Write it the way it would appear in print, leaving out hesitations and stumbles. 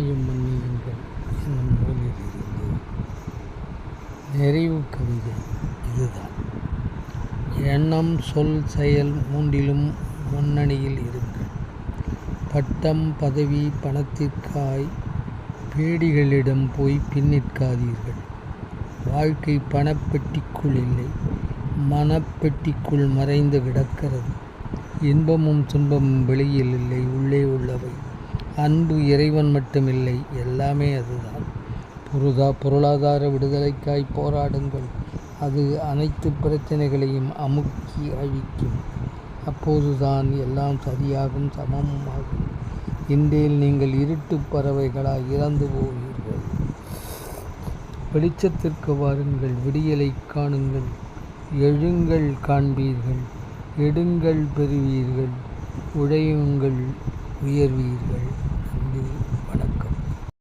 மண்ணையும் மன்னியுங்கள் என்னும் நூலிலிருந்து நிறைவு கவிதை இதுதான். எண்ணம், சொல், செயல் மூன்றிலும் முன்னணியில் இருங்கள். பட்டம், பதவி, பணத்திற்காய் பேடிகளிடம் போய் பின்னிற்காதீர்கள். வாழ்க்கை பணப்பெட்டிக்குள் இல்லை, மனப்பெட்டிக்குள் மறைந்து கிடக்கிறது. இன்பமும் துன்பமும் வெளியில் இல்லை, உள்ளே உள்ளவை. அன்பு இறைவன் மட்டுமில்லை, எல்லாமே அதுதான். பொருளாதார விடுதலைக்காய் போராடுங்கள். அது அனைத்து பிரச்சனைகளையும் அமுக்கி அழிக்கும். அப்போதுதான் எல்லாம் சரியாகும், சமமும் ஆகும். இன்றையில் நீங்கள் இருட்டு பறவைகளாய் இறந்து போவீர்கள். வெளிச்சத்திற்கு வாருங்கள், விடியலை காணுங்கள். எழுங்கள், காண்பீர்கள். எடுங்கள், பெறுவீர்கள். உழையுங்கள், உயர்வீர்கள்.